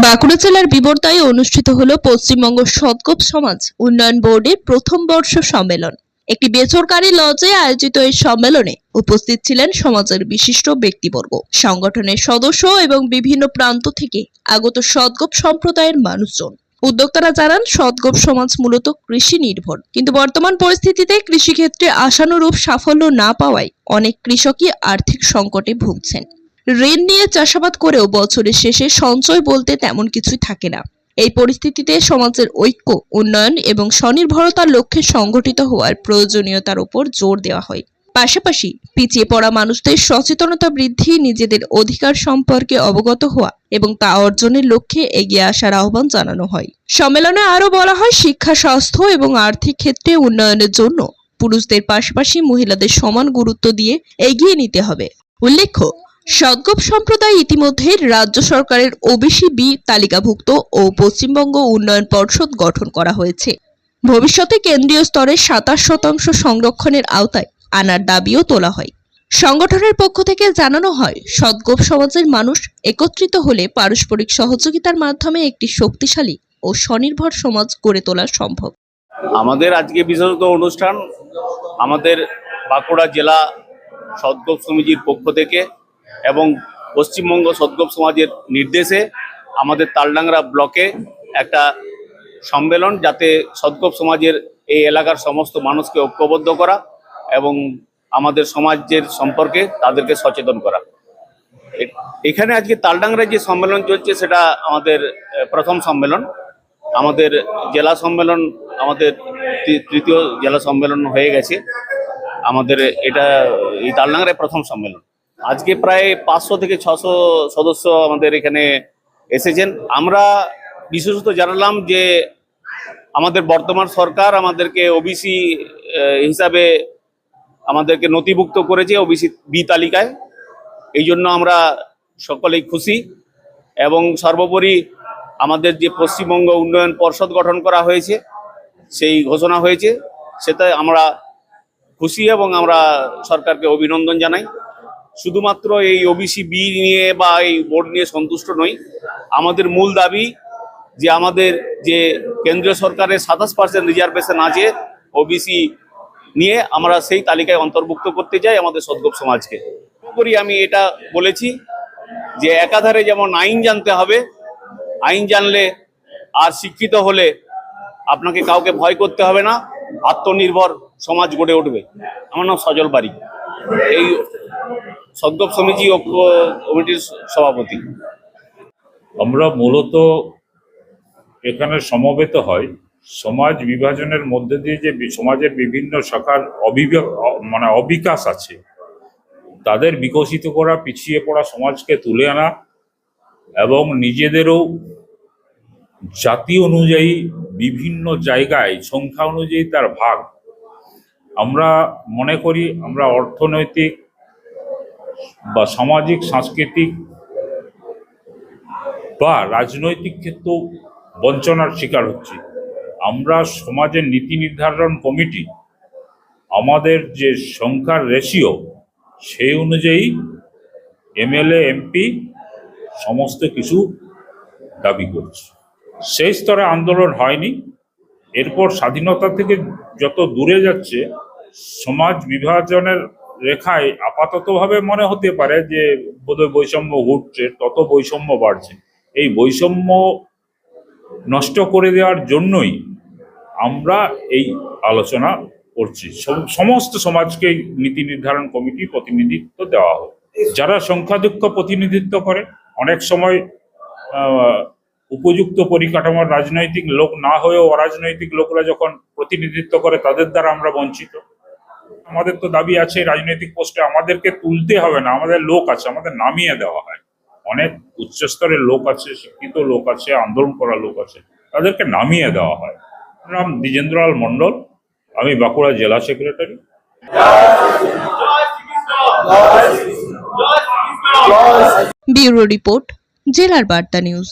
বাঁকুড়া জেলার বিবর্তায় অনুষ্ঠিত হলো পশ্চিমবঙ্গ সদগোপ সমাজ উন্নয়ন বোর্ডের প্রথম বর্ষ সম্মেলন। একটি বেসরকারি লজে আয়োজিত এই সম্মেলনে উপস্থিত ছিলেন সমাজের বিশিষ্ট ব্যক্তিবর্গ, সংগঠনের সদস্য এবং বিভিন্ন প্রান্ত থেকে আগত সদগোপ সম্প্রদায়ের মানুষজন। উদ্যোক্তারা জানান, সদগোপ সমাজ মূলত কৃষি নির্ভর, কিন্তু বর্তমান পরিস্থিতিতে কৃষিক্ষেত্রে আশানুরূপ সাফল্য না পাওয়ায় অনেক কৃষকই আর্থিক সংকটে ভুগছেন। ঋণ নিয়ে চাষাবাদ করেও বছরের শেষে সঞ্চয় বলতে তেমন কিছুই থাকে না। এই পরিস্থিতিতে সমাজের ঐক্য, উন্নয়ন এবং স্বনির্ভরতার লক্ষ্যে সংগঠিত হওয়ার প্রয়োজনীয়তার উপর জোর দেওয়া হয়। পাশাপাশি পিছিয়ে পড়া মানুষদের সচেতনতা বৃদ্ধি, নিজেদের অধিকার সম্পর্কে অবগত হওয়া এবং তা অর্জনের লক্ষ্যে এগিয়ে আসার আহ্বান জানানো হয়। সম্মেলনে আরও বলা হয়, শিক্ষা, স্বাস্থ্য এবং আর্থিক ক্ষেত্রে উন্নয়নের জন্য পুরুষদের পাশাপাশি মহিলাদের সমান গুরুত্ব দিয়ে এগিয়ে নিতে হবে। উল্লেখ্য, সদগোপ সম্প্রদায় ইতিমধ্যে রাজ্য সরকারের ওবিসি বি তালিকাভুক্ত ও পশ্চিমবঙ্গ উন্নয়ন পর্ষদ গঠন করা হয়েছে। ভবিষ্যতে কেন্দ্রীয় স্তরে 27% সংরক্ষণের আওতায় আনার দাবিও তোলা হয়। সংগঠনের পক্ষ থেকে জানানো হয়, সদগোপ সমাজের মানুষ একত্রিত হলে পারস্পরিক সহযোগিতার মাধ্যমে একটি শক্তিশালী ও স্বনির্ভর সমাজ গড়ে তোলা সম্ভব। আমাদের আজকে বিশেষত অনুষ্ঠান আমাদের বাঁকুড়া জেলা সদগোপ সমিতির পক্ষ থেকে এবং পশ্চিমবঙ্গ সদগোপ সমাজের নির্দেশে আমাদের তালডাংরা ব্লকে একটা সম্মেলন, যাতে সদগোপ সমাজের এই এলাকার সমস্ত মানুষকে ঐক্যবদ্ধ করা এবং আমাদের সমাজের সম্পর্কে তাদেরকে সচেতন করা। এখানে আজকে তালডাংরায় যে সম্মেলন চলছে সেটা আমাদের প্রথম সম্মেলন। আমাদের জেলা সম্মেলন, আমাদের তৃতীয় জেলা সম্মেলন হয়ে গেছে। আমাদের এটা এই তালডাংরায় প্রথম সম্মেলন। আজকে প্রায় 500 থেকে 600 সদস্য আমাদের এখানে এসেছেন। আমরা বিশেষত জানালাম যে আমাদের বর্তমান সরকার আমাদেরকে ওবিসি হিসাবে আমাদেরকে নথিভুক্ত করেছে ওবিসি বি তালিকায়। এই জন্য আমরা সকলেই খুশি এবং সর্বোপরি আমাদের যে পশ্চিমবঙ্গ উন্নয়ন পর্ষদ গঠন করা হয়েছে, সেই ঘোষণা হয়েছে, সেটা আমরা খুশি এবং আমরা সরকারকে অভিনন্দন জানাই। শুধুমাত্র এই ওবিসি বি নিয়ে বা এই বোর্ড নিয়ে সন্তুষ্ট নই। আমাদের মূল দাবি যে আমাদের যে কেন্দ্রীয় সরকারের 27% রিজার্ভেশন আছে ওবিসি নিয়ে, আমরা সেই তালিকায় অন্তর্ভুক্ত করতে চাই আমাদের সদগোপ সমাজকে। সর্বোপরি আমি এটা বলেছি যে একাধারে যেমন আইন জানতে হবে, আইন জানলে আর শিক্ষিত হলে আপনাকে কাউকে ভয় করতে হবে না, আত্মনির্ভর সমাজ গড়ে উঠবে। আমার নাম সজল বারিক, এই সদগোপ সমিতি ও কমিটির সভাপতি। আমরা মূলত এখানে সমবেত হয় সমাজ বিভাজনের মধ্যে দিয়ে যে সমাজের বিভিন্ন শাখার অবিকাশ আছে, তাদের বিকশিত করা, পিছিয়ে পড়া সমাজকে তুলে আনা এবং নিজেদেরও জাতি অনুযায়ী বিভিন্ন জায়গায় সংখ্যা অনুযায়ী তার ভাগ। আমরা মনে করি আমরা অর্থনৈতিক বা সামাজিক, সাংস্কৃতিক বা রাজনৈতিক ক্ষেত্রেও বঞ্চনার শিকার হচ্ছি। আমরা সমাজের নীতি নির্ধারণ কমিটি আমাদের যে সংখ্যার রেশিও, সেই অনুযায়ী এমএলএ, এমপি সমস্ত কিছু দাবি করছে। সেই স্তরে আন্দোলন হয়নি। এরপর স্বাধীনতা থেকে যত দূরে যাচ্ছে, সমাজ বিভাজনের রেখায় আপাততভাবে মনে হতে পারে যে বোধহয় বৈষম্য ঘটছে, তত বৈষম্য বাড়ছে। এই বৈষম্য নষ্ট করে দেওয়ার জন্যই আমরা এই আলোচনা করছি। সমস্ত সমাজকে নীতি নির্ধারণ কমিটি প্রতিনিধিত্ব দেওয়া হয়। যারা সংখ্যাধিক্য প্রতিনিধিত্ব করে, অনেক সময় উপযুক্ত পরিকাঠামোর রাজনৈতিক লোক না হয়েও অরাজনৈতিক লোকরা যখন প্রতিনিধিত্ব করে, তাদের দ্বারা আমরা বঞ্চিত। আমাদের তো দাবি আছে রাজনৈতিক পোস্টে আমাদেরকে তুলতে হবে না, আমাদের লোক আছে, আমাদের নামিয়ে দেওয়া হয়। অনেক উচ্চস্তরের লোক আছে, শিক্ষিত লোক আছে, আন্দোলন করা লোক আছে, তাদেরকে নামিয়ে দেওয়া হয়। নাম দ্বিজেন্দ্রলাল মণ্ডল, আমি বাঁকুড়া জেলা সেক্রেটারি। ব্যুরো রিপোর্ট, জেলার বার্তা নিউজ।